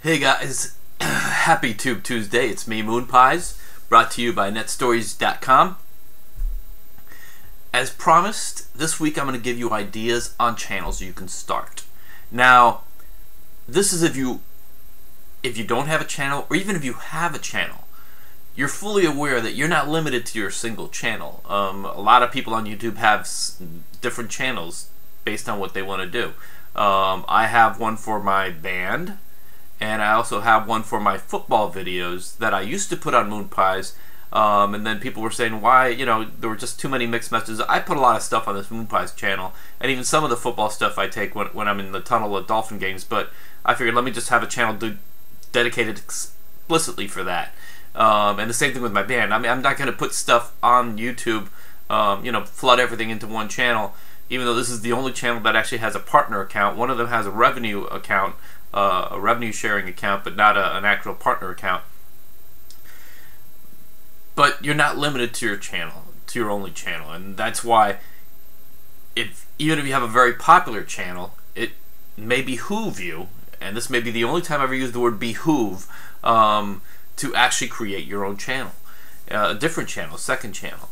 Hey guys, happy Tube Tuesday. It's me, Moon Pies, brought to you by netstories.com. As promised, this week I'm going to give you ideas on channels you can start. Now, this is if you don't have a channel, or even if you have a channel, you're fully aware that you're not limited to your single channel. A lot of people on YouTube have different channels based on what they want to do. I have one for my band, and I also have one for my football videos that I used to put on Moon Pies, and then people were saying why, there were just too many mixed messages. I put a lot of stuff on this Moon Pies channel, and even some of the football stuff I take when I'm in the tunnel at Dolphin games, but I figured let me just have a channel dedicated explicitly for that. And the same thing with my band. I mean, I'm not going to put stuff on YouTube, flood everything into one channel, even though this is the only channel that actually has a partner account. One of them has a revenue account, a revenue sharing account, but not an actual partner account. But you're not limited to your channel, to your only channel, and that's why even if you have a very popular channel, it may behoove you, and this may be the only time I've ever used the word behoove, to actually create your own channel, a different channel, second channel.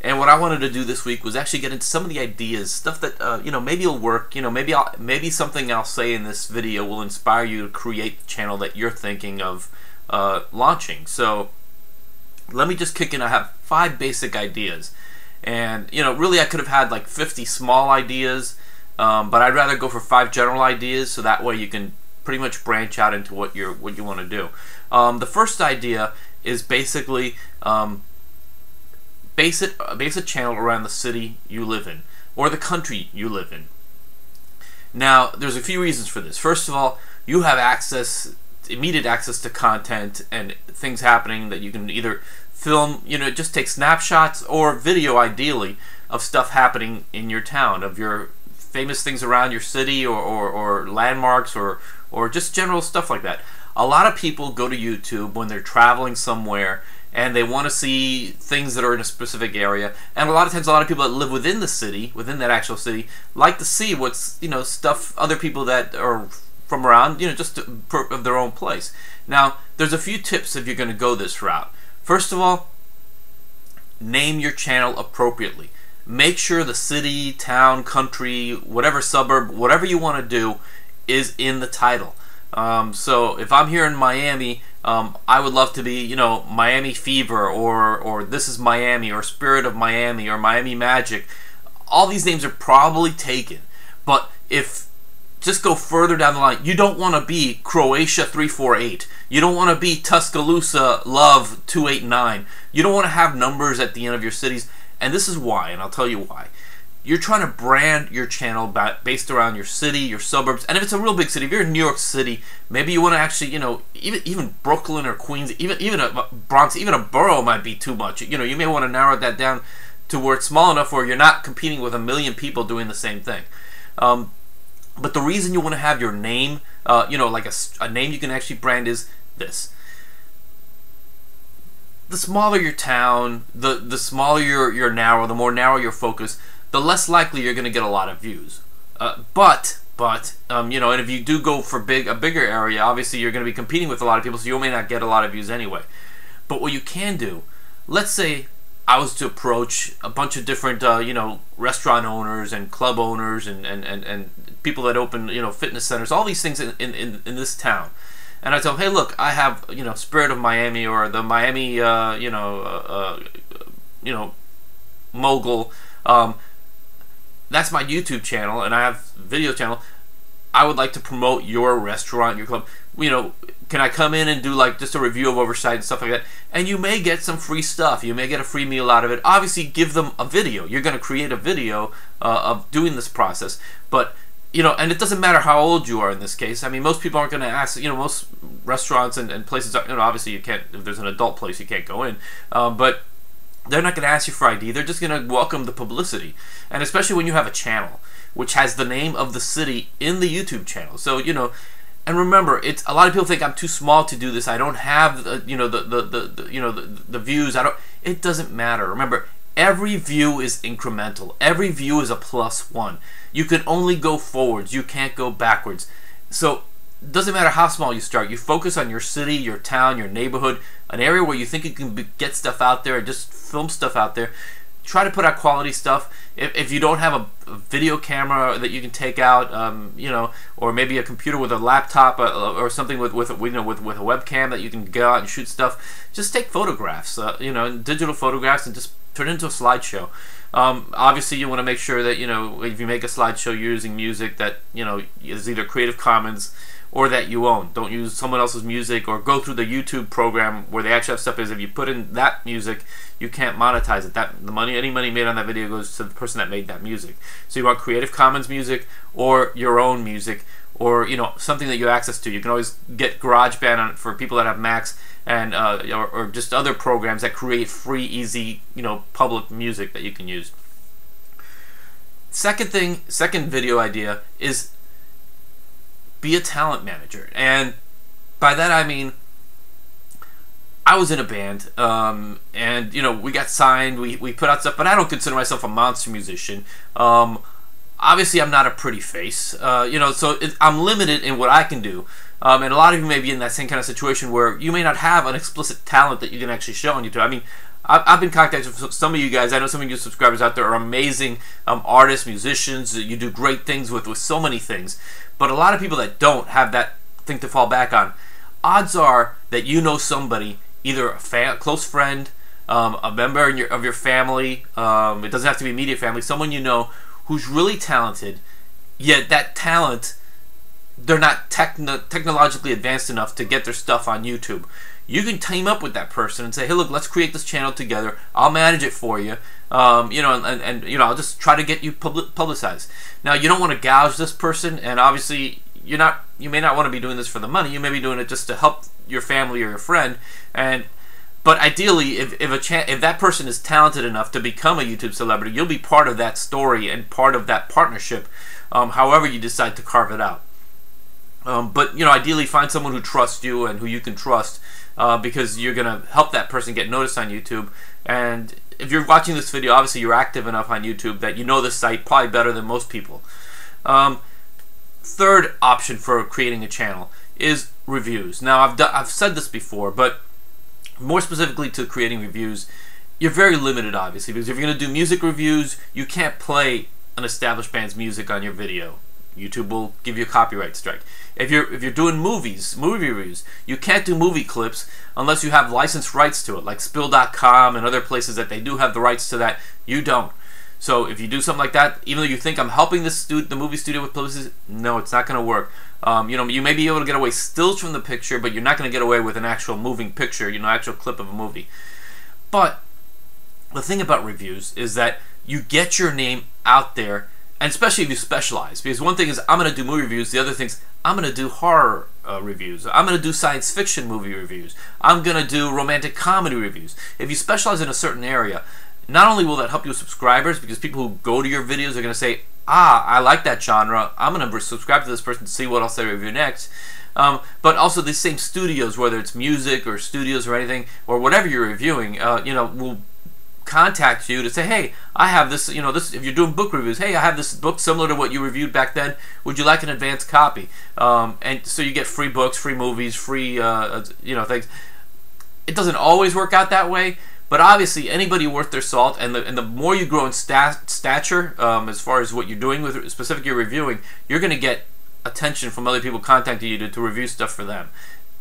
And what I wanted to do this week was actually get into some of the ideas, stuff that maybe will work. Maybe something I'll say in this video will inspire you to create the channel that you're thinking of launching. So let me just kick in. I have 5 basic ideas, and really I could have had like 50 small ideas, but I'd rather go for 5 general ideas, so that way you can pretty much branch out into what you want to do. The first idea is basically base a channel around the city you live in, or the country you live in. Now, there's a few reasons for this. First of all, you have immediate access to content and things happening that you can either film, just take snapshots, or video, ideally, of stuff happening in your town, of your famous things around your city, or landmarks, or just general stuff like that. A lot of people go to YouTube when they're traveling somewhere and they want to see things that are in a specific area, and a lot of times a lot of people that live within the city, within that actual city, like to see what's stuff other people that are from around, just of their own place. Now, there's a few tips if you're going to go this route. First of all, name your channel appropriately. Make sure the city, town, country, whatever suburb, whatever you want to do is in the title. So if I'm here in Miami, I would love to be, Miami Fever, or This is Miami, or Spirit of Miami, or Miami Magic. All these names are probably taken, but if just go further down the line, you don't want to be Croatia 348. You don't want to be Tuscaloosa Love 289. You don't want to have numbers at the end of your cities, and this is why, and I'll tell you why. You're trying to brand your channel based around your city, your suburbs, and if it's a real big city, if you're in New York City, maybe you want to actually, even Brooklyn or Queens, even a Bronx, even a borough might be too much. You may want to narrow that down to where it's small enough where you're not competing with a million people doing the same thing. But the reason you want to have your name, like a name you can actually brand, is this. The smaller your town, the smaller your narrow, the more narrow your focus, the less likely you're going to get a lot of views. But and if you do go for a bigger area, obviously you're going to be competing with a lot of people, so you may not get a lot of views anyway. But what you can do, let's say I was to approach a bunch of different, restaurant owners and club owners and people that open, fitness centers, all these things in this town. And I tell them, hey, look, I have, Spirit of Miami, or the Miami, mogul. That's my YouTube channel, and I have video channel. I would like to promote your restaurant, your club. Can I come in and do like just a review of oversight and stuff like that? And you may get some free stuff. You may get a free meal out of it. Obviously, give them a video. You're going to create a video of doing this process. But and it doesn't matter how old you are in this case. I mean, most people aren't going to ask. Most restaurants and places are. Obviously, you can't. If there's an adult place, you can't go in. But they're not going to ask you for ID. They're just going to welcome the publicity. And especially when you have a channel which has the name of the city in the YouTube channel. So, and remember, it's a lot of people think I'm too small to do this. I don't have the views. It doesn't matter. Remember, every view is incremental. Every view is a +1. You can only go forwards. You can't go backwards. So doesn't matter how small you start. You focus on your city, your town, your neighborhood, an area where you think you can get stuff out there and just film stuff out there. Try to put out quality stuff. If you don't have a video camera that you can take out, or maybe a computer with a laptop or something with a webcam that you can go out and shoot stuff, just take photographs, digital photographs, and just turn it into a slideshow. Obviously, you want to make sure that if you make a slideshow, you're using music that is either Creative Commons or that you own. Don't use someone else's music, or go through the YouTube program where they actually have stuff. Is if you put in that music, you can't monetize it. Any money made on that video goes to the person that made that music. So you want Creative Commons music or your own music, or something that you have access to. You can always get GarageBand on it for people that have Macs, and or just other programs that create free, easy, public music that you can use. Second video idea is be a talent manager. And by that I mean, I was in a band, and we got signed, we put out stuff, but I don't consider myself a monster musician. Obviously I'm not a pretty face, so I'm limited in what I can do. And a lot of you may be in that same kind of situation where you may not have an explicit talent that you can actually show on YouTube. I mean, I've been contacted from some of you guys. I know some of you subscribers out there are amazing artists, musicians. You do great things with so many things. But a lot of people that don't have that thing to fall back on, odds are that you know somebody, either a close friend, a member of your family, it doesn't have to be immediate family, someone you know who's really talented, yet that talent, they're not technologically advanced enough to get their stuff on YouTube. You can team up with that person and say, hey, look, let's create this channel together. I'll manage it for you. I'll just try to get you publicized. Now, you don't want to gouge this person, and obviously you may not want to be doing this for the money. You may be doing it just to help your family or your friend. But ideally, if that person is talented enough to become a YouTube celebrity, you'll be part of that story and part of that partnership, however you decide to carve it out. But ideally, find someone who trusts you and who you can trust, because you're gonna help that person get noticed on YouTube. And if you're watching this video, obviously you're active enough on YouTube that you know the site probably better than most people. Third option for creating a channel is reviews. Now, I've said this before, but more specifically to creating reviews, you're very limited, obviously, because if you're going to do music reviews, you can't play an established band's music on your video. YouTube will give you a copyright strike. If you're doing movie reviews, you can't do movie clips unless you have licensed rights to it, like Spill.com and other places that they do have the rights to that. You don't. So if you do something like that, even though you think I'm helping the movie studio with publicity, no, it's not going to work. You may be able to get away stills from the picture, but you're not going to get away with an actual moving picture, actual clip of a movie. But the thing about reviews is that you get your name out there, and especially if you specialize. Because one thing is, I'm going to do movie reviews. The other thing is, I'm going to do horror reviews. I'm going to do science fiction movie reviews. I'm going to do romantic comedy reviews. If you specialize in a certain area, not only will that help you with subscribers, because people who go to your videos are going to say, I like that genre, I'm going to subscribe to this person to see what else they review next. But also the same studios, whether it's music or studios or anything, or whatever you're reviewing, will contact you to say, hey, I have this, if you're doing book reviews, hey, I have this book similar to what you reviewed back then, would you like an advanced copy? And so you get free books, free movies, free, things. It doesn't always work out that way, but obviously anybody worth their salt, and the more you grow in stature, as far as what you're doing with specifically reviewing, you're going to get attention from other people contacting you to review stuff for them.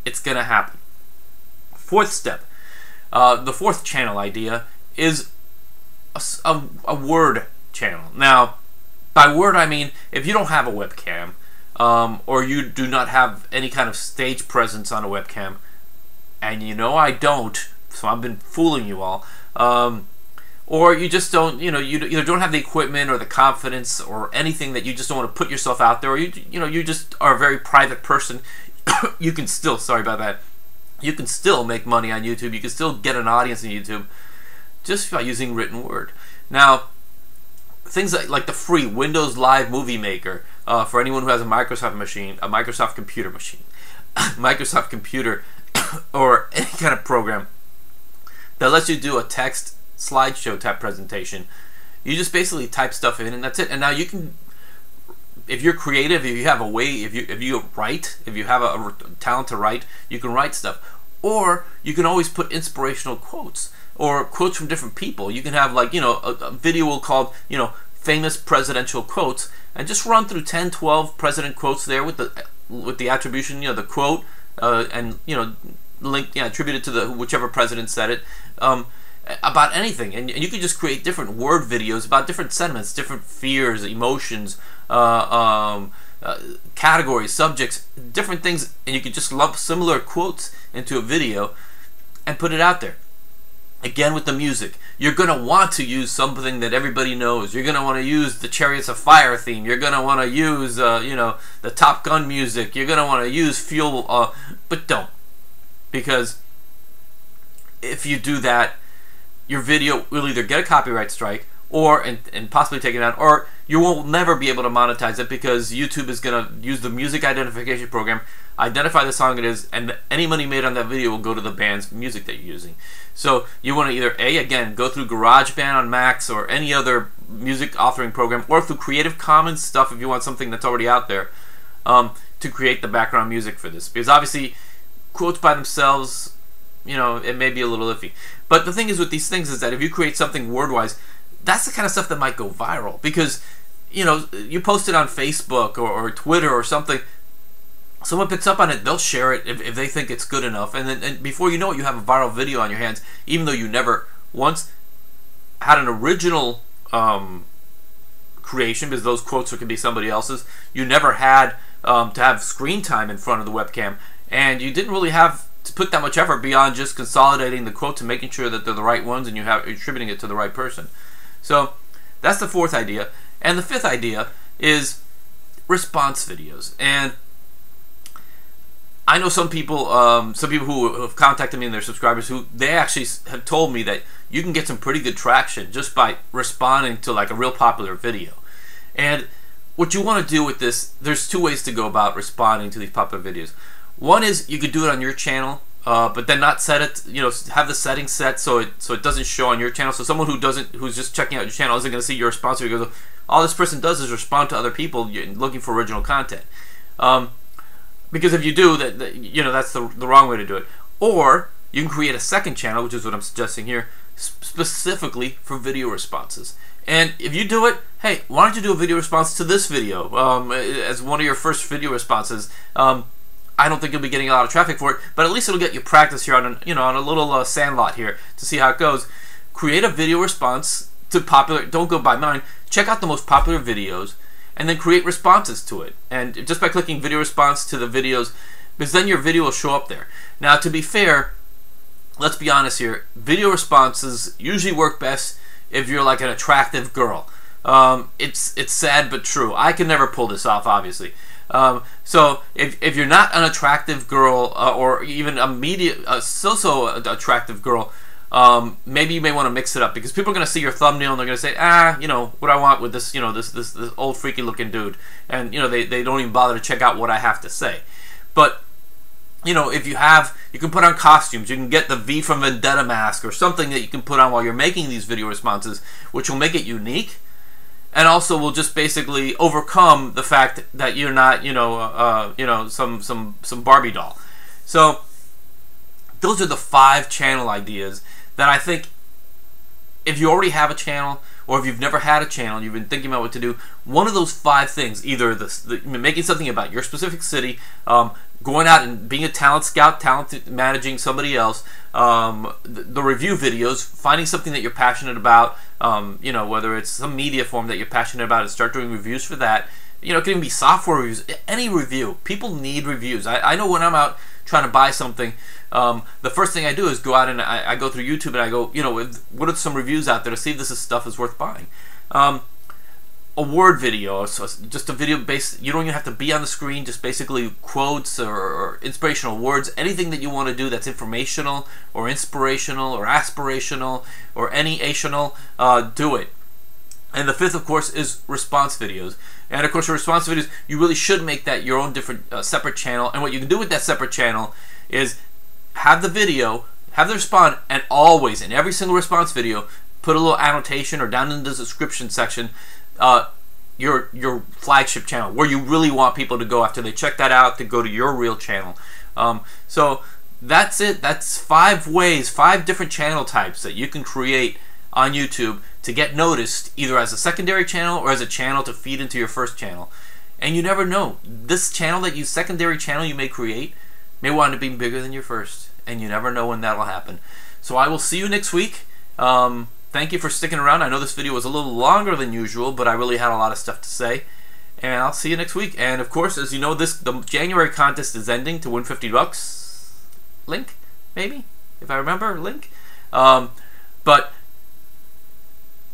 It's going to happen. Fourth step, the fourth channel idea is a word channel. Now, by word I mean, if you don't have a webcam, or you do not have any kind of stage presence on a webcam, and I don't, so I've been fooling you all, or you just don't, you either don't have the equipment or the confidence or anything, that you just don't want to put yourself out there, or you just are a very private person, you can still, sorry about that, you can still make money on YouTube, you can still get an audience on YouTube, just by using written word. Now, things like the free Windows Live Movie Maker, for anyone who has a Microsoft machine, a Microsoft computer machine, Microsoft computer, or any kind of program that lets you do a text slideshow type presentation. You just basically type stuff in, and that's it. And now you can if you're creative, if you have a way, if you write, if you have a talent to write, you can write stuff. Or you can always put inspirational quotes or quotes from different people. You can have, like, you know, a video called, you know, famous presidential quotes, and just run through 10, 12 president quotes there with the attribution, you know, the quote, and, you know, link, yeah, attributed to the whichever president said it, about anything. And you can just create different word videos about different sentiments, different fears, emotions, categories, subjects, different things, and you can just lump similar quotes into a video and put it out there. Again, with the music, you're going to want to use something that everybody knows. You're going to want to use the Chariots of Fire theme. You're going to want to use, you know, the Top Gun music. You're going to want to use Fuel, but don't. Because if you do that, your video will either get a copyright strike, or and possibly take it down, or you will never be able to monetize it, because YouTube is going to use the music identification program, identify the song it is, and any money made on that video will go to the band's music that you're using. So you want to either again, go through GarageBand on Macs or any other music authoring program, or through Creative Commons stuff if you want something that's already out there, to create the background music for this. Because obviously, quotes by themselves, you know, it may be a little iffy. But the thing is with these things is that if you create something word-wise, that's the kind of stuff that might go viral. Because, you know, you post it on Facebook or Twitter or something, someone picks up on it, they'll share it if they think it's good enough, and then before you know it, you have a viral video on your hands, even though you never once had an original creation, because those quotes could be somebody else's. You never had to have screen time in front of the webcam, and you didn't really have to put that much effort beyond just consolidating the quotes and making sure that they're the right ones, and you're attributing it to the right person. So that's the fourth idea. And the fifth idea is response videos. And I know some people who have contacted me and their subscribers, who they actually have told me that you can get some pretty good traction just by responding to like a real popular video. And what you want to do with this, there's two ways to go about responding to these popular videos. One is you could do it on your channel, but then not set it, you know, have the settings set so it doesn't show on your channel. So someone who's just checking out your channel isn't going to see your response video. Goes, all this person does is respond to other people looking for original content. Because if you do that, you know, that's the wrong way to do it. Or you can create a second channel, which is what I'm suggesting here, specifically for video responses. And if you do it, hey, why don't you do a video response to this video as one of your first video responses? I don't think you'll be getting a lot of traffic for it, but at least it'll get you practice here on a little sandlot here to see how it goes. Create a video response to popular. Don't go by mine. Check out the most popular videos, and then create responses to it. And just by clicking video response to the videos, because then your video will show up there. Now, to be fair, let's be honest here. Video responses usually work best if you're like an attractive girl. It's sad but true. I can never pull this off, obviously. So if you're not an attractive girl, or even a so-so attractive girl, maybe you may want to mix it up, because people are going to see your thumbnail and they're going to say, you know, what I want with this, you know, this old freaky looking dude, and you know, they don't even bother to check out what I have to say. But you know, if you can put on costumes, you can get the V from Vendetta mask or something that you can put on while you're making these video responses, which will make it unique, and also will just basically overcome the fact that you're not, some Barbie doll. So those are the 5 channel ideas that I think, if you already have a channel, or if you've never had a channel, you've been thinking about what to do, one of those 5 things, either making something about your specific city, going out and being a talent scout, managing somebody else, the review videos, finding something that you're passionate about, whether it's some media form that you're passionate about, and start doing reviews for that. You know, it can even be software reviews, any review. People need reviews. I know when I'm out trying to buy something, the first thing I do is go out and I go through YouTube and I go, what are some reviews out there to see if this stuff is worth buying. A word video, so just a video based, you don't even have to be on the screen, just basically quotes or inspirational words, anything that you want to do that's informational or inspirational or aspirational or any-ational, do it. And the 5th, of course, is response videos. And of course, your response videos, you really should make that your own different separate channel. And what you can do with that separate channel is have the video, have the respond, and always, in every single response video, put a little annotation or down in the description section, your flagship channel, where you really want people to go after they check that out, to go to your real channel. So that's it. That's 5 ways, 5 different channel types that you can create on YouTube to get noticed, either as a secondary channel or as a channel to feed into your first channel. And you never know, this channel that secondary channel you may create may wind up being bigger than your first, and you never know when that'll happen. So I will see you next week. Thank you for sticking around. I know this video was a little longer than usual, but I really had a lot of stuff to say. And I'll see you next week. And of course, as you know, the January contest is ending to win $50. Link, maybe, if I remember, link. But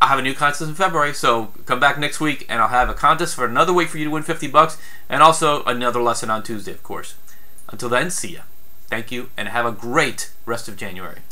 I'll have a new contest in February, so come back next week and I'll have a contest for another way for you to win $50, and also another lesson on Tuesday, of course. Until then, see ya. Thank you, and have a great rest of January.